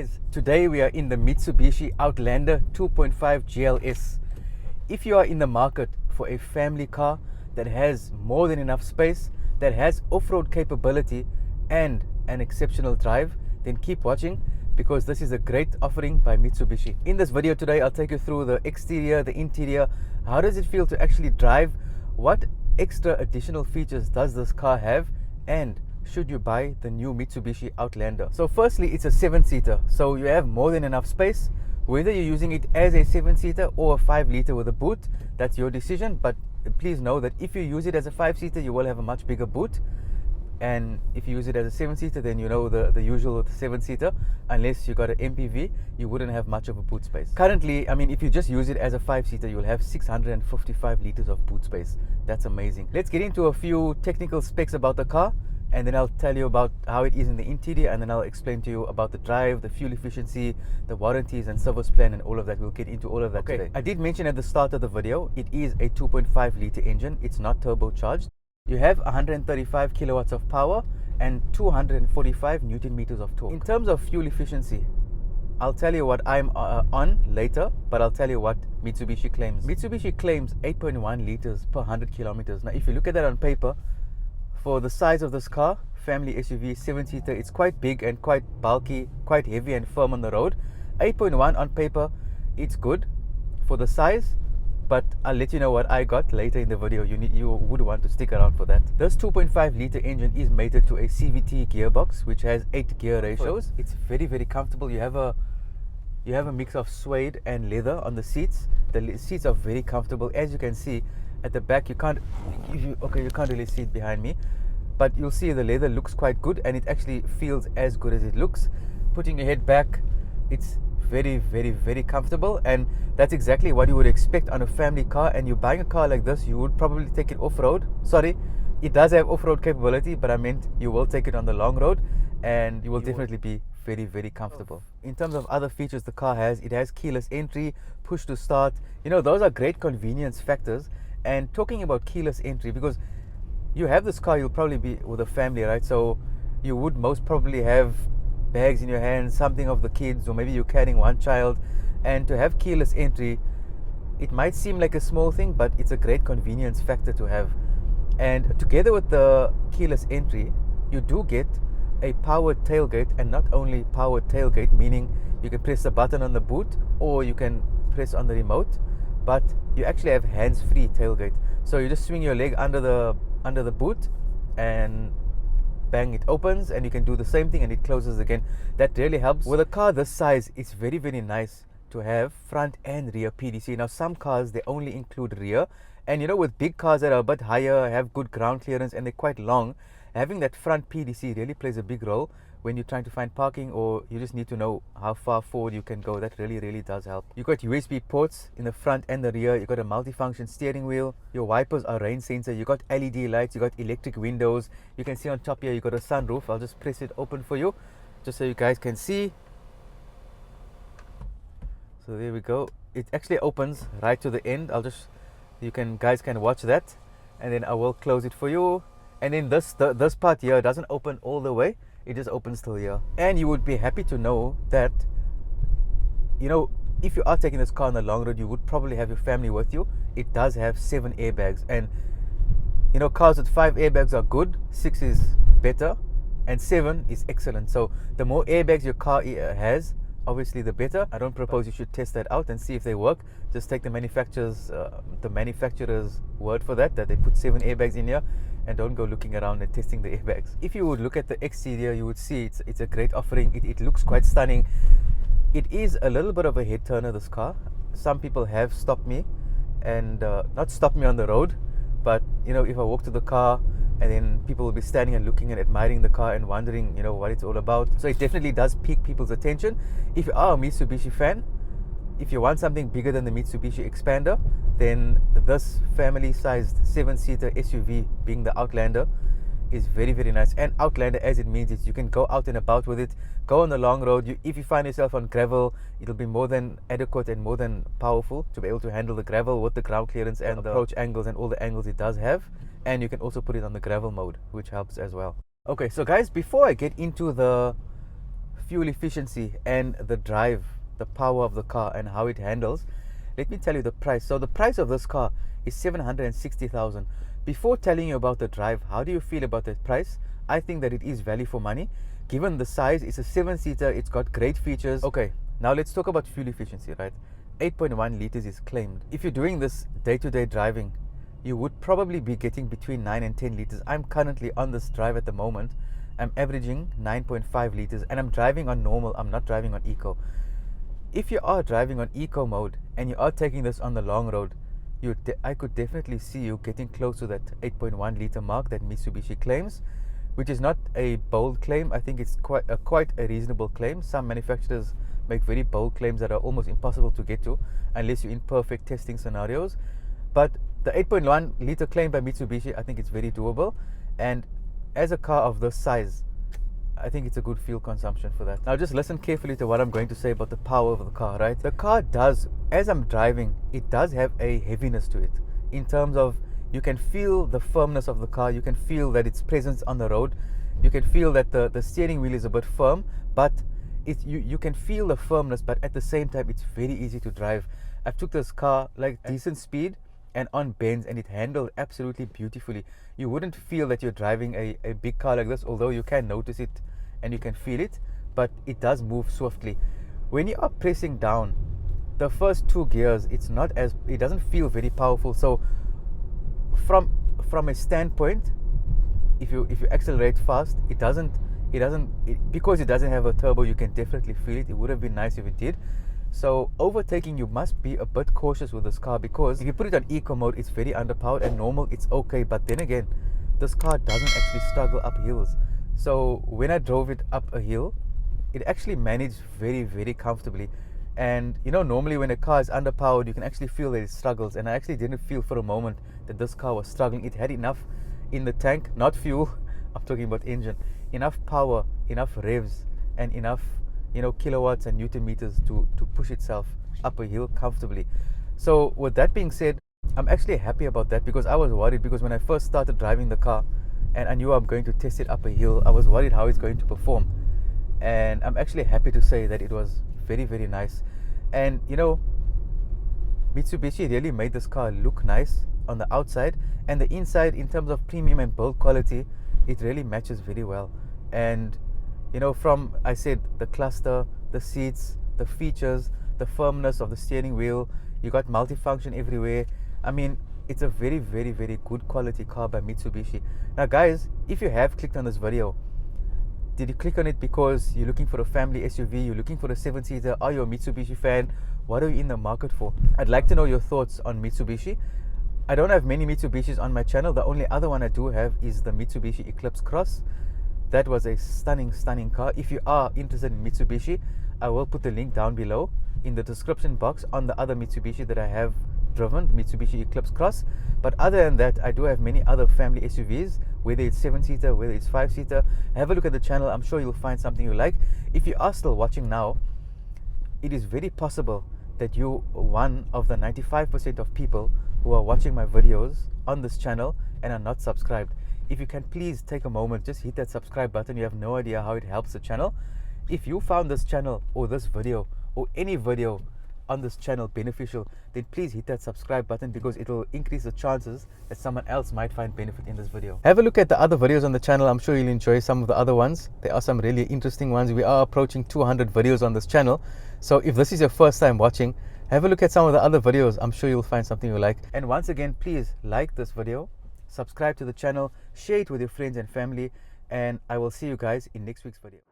Guys, today we are in the Mitsubishi Outlander 2.5 GLS. If you are in the market for a family car that has more than enough space, that has off-road capability and an exceptional drive, then keep watching because this is a great offering by Mitsubishi. In this video today, I'll take you through the exterior, the interior. How does it feel to actually drive? What extra additional features does this car have? And should you buy the new Mitsubishi Outlander? So firstly, it's a 7-seater, so you have more than enough space. Whether you're using it as a 7-seater or a 5-liter with a boot, that's your decision. But please know that if you use it as a 5-seater, you will have a much bigger boot. And if you use it as a 7-seater, then you know the usual with the 7-seater, unless you got an MPV, you wouldn't have much of a boot space. Currently, I mean, if you just use it as a 5-seater, you'll have 655 liters of boot space. That's amazing. Let's get into a few technical specs about the car, and then I'll tell you about how it is in the interior, and then I'll explain to you about the drive, the fuel efficiency, the warranties and service plan, and all of that. We'll get into all of that today. I did mention at the start of the video, it is a 2.5 liter engine. It's not turbocharged. You have 135 kilowatts of power and 245 Newton meters of torque. In terms of fuel efficiency, I'll tell you what I'm on later, but I'll tell you what Mitsubishi claims. Mitsubishi claims 8.1 liters per 100 kilometers. Now, if you look at that on paper, for the size of this car, family SUV, 7-seater, it's quite big and quite bulky, quite heavy and firm on the road. 8.1 on paper, it's good for the size, but I'll let you know what I got later in the video. You would want to stick around for that. This 2.5 liter engine is mated to a CVT gearbox, which has 8 gear ratios. It's very, very comfortable. You have a mix of suede and leather on the seats. The seats are very comfortable. As you can see at the back, you can't really see it behind me, but you'll see the leather looks quite good, and it actually feels as good as it looks. Putting your head back, it's very, very, very comfortable, and that's exactly what you would expect on a family car. And you're buying a car like this, you would probably take it off-road. Sorry, it does have off-road capability, but I meant you will take it on the long road, and you will definitely be very, very comfortable. In terms of other features the car has, it has keyless entry, push to start. You know, those are great convenience factors. And talking about keyless entry, because you have this car, you'll probably be with a family, right? So you would most probably have bags in your hands, something of the kids, or maybe you're carrying one child. And to have keyless entry, it might seem like a small thing, but it's a great convenience factor to have. And together with the keyless entry, you do get a powered tailgate, and not only powered tailgate, meaning you can press the button on the boot or you can press on the remote, but you actually have hands-free tailgate. So you just swing your leg under the boot and bang, it opens, and you can do the same thing and it closes again. That really helps. With a car this size, it's very, very nice to have front and rear PDC. Now, some cars, they only include rear, and you know, with big cars that are a bit higher, have good ground clearance, and they're quite long, having that front PDC really plays a big role when you're trying to find parking, or you just need to know how far forward you can go. That really, really does help. You've got USB ports in the front and the rear. You've got a multifunction steering wheel. Your wipers are rain sensor. You've got LED lights. You've got electric windows. You can see on top here, you've got a sunroof. I'll just press it open for you, just so you guys can see. So there we go. It actually opens right to the end. Guys can watch that, and then I will close it for you. And then this part here doesn't open all the way. It just opens till here. And you would be happy to know that, you know, if you are taking this car on the long road, you would probably have your family with you. It does have 7 airbags, and you know, cars with 5 airbags are good, 6 is better, and 7 is excellent. So the more airbags your car has, obviously the better. I don't propose you should test that out and see if they work. Just take the manufacturer's word for that they put 7 airbags in here, and don't go looking around and testing the airbags. If you would look at the exterior, you would see it's a great offering. It looks quite stunning. It is a little bit of a head turner, this car. Some people have stopped me, and not stopped me on the road, but you know, if I walk to the car, and then people will be standing and looking and admiring the car and wondering, you know, what it's all about. So it definitely does pique people's attention. If you are a Mitsubishi fan, if you want something bigger than the Mitsubishi Expander, then this family-sized 7-seater SUV, being the Outlander, is very, very nice. And Outlander, as it means, is you can go out and about with it, go on the long road. If you find yourself on gravel, it'll be more than adequate and more than powerful to be able to handle the gravel with the ground clearance and the approach angles and all the angles it does have. And you can also put it on the gravel mode, which helps as well. Okay, so guys, before I get into the fuel efficiency and the drive, the power of the car and how it handles, let me tell you the price. So the price of this car is 760,000. Before telling you about the drive, how do you feel about that price? I think that it is value for money. Given the size, it's a 7-seater, it's got great features. Okay, now let's talk about fuel efficiency, right? 8.1 liters is claimed. If you're doing this day-to-day driving, you would probably be getting between 9 and 10 liters. I'm currently on this drive at the moment. I'm averaging 9.5 liters and I'm driving on normal. I'm not driving on eco. If you are driving on eco mode and you are taking this on the long road, I could definitely see you getting close to that 8.1 liter mark that Mitsubishi claims, which is not a bold claim. I think it's quite a reasonable claim. Some manufacturers make very bold claims that are almost impossible to get to unless you're in perfect testing scenarios. But the 8.1 liter claim by Mitsubishi, I think it's very doable. And as a car of this size, I think it's a good fuel consumption for that. Now just listen carefully to what I'm going to say about the power of the car, right? The car does, as I'm driving, it does have a heaviness to it. In terms of, you can feel the firmness of the car, you can feel that its presence on the road, you can feel that the steering wheel is a bit firm, but you can feel the firmness, but at the same time, it's very easy to drive. I've took this car like decent speed and on bends, and it handled absolutely beautifully. You wouldn't feel that you're driving a big car like this, although you can notice it and you can feel it, but it does move swiftly. When you are pressing down, the first 2 gears, it doesn't feel very powerful. So from a standpoint, if you accelerate fast, because it doesn't have a turbo, you can definitely feel it. It would have been nice if it did. So overtaking, you must be a bit cautious with this car, because if you put it on eco mode, it's very underpowered, and normal, it's okay. But then again, this car doesn't actually struggle up hills. So when I drove it up a hill, it actually managed very, very comfortably. And you know, normally when a car is underpowered, you can actually feel that it struggles. And I actually didn't feel for a moment that this car was struggling. It had enough in the tank, not fuel, I'm talking about engine, enough power, enough revs, and enough, you know, kilowatts and newton meters to push itself up a hill comfortably. So with that being said, I'm actually happy about that, because I was worried, because when I first started driving the car and I knew I'm going to test it up a hill, I was worried how it's going to perform. And I'm actually happy to say that it was very, very nice. And you know, Mitsubishi really made this car look nice on the outside, and the inside, in terms of premium and build quality, it really matches very well. And you know, from, I said, the cluster, the seats, the features, the firmness of the steering wheel, you got multifunction everywhere. I mean, it's a very, very, very good quality car by Mitsubishi. Now guys, if you have clicked on this video, did you click on it because you're looking for a family SUV, you're looking for a 7-seater, are you a Mitsubishi fan? What are you in the market for? I'd like to know your thoughts on Mitsubishi. I don't have many Mitsubishis on my channel. The only other one I do have is the Mitsubishi Eclipse Cross. That was a stunning, stunning car. If you are interested in Mitsubishi, I will put the link down below in the description box on the other Mitsubishi that I have driven, Mitsubishi Eclipse Cross. But other than that, I do have many other family SUVs, whether it's 7-seater, whether it's 5-seater. Have a look at the channel. I'm sure you'll find something you like. If you are still watching now, it is very possible that you're one of the 95% of people who are watching my videos on this channel and are not subscribed. If you can please take a moment, just hit that subscribe button. You have no idea how it helps the channel. If you found this channel or this video or any video on this channel beneficial, then please hit that subscribe button, because it will increase the chances that someone else might find benefit in this video. Have a look at the other videos on the channel. I'm sure you'll enjoy some of the other ones. There are some really interesting ones. We are approaching 200 videos on this channel. So if this is your first time watching, have a look at some of the other videos. I'm sure you'll find something you like. And once again, please like this video, subscribe to the channel, share it with your friends and family, and I will see you guys in next week's video.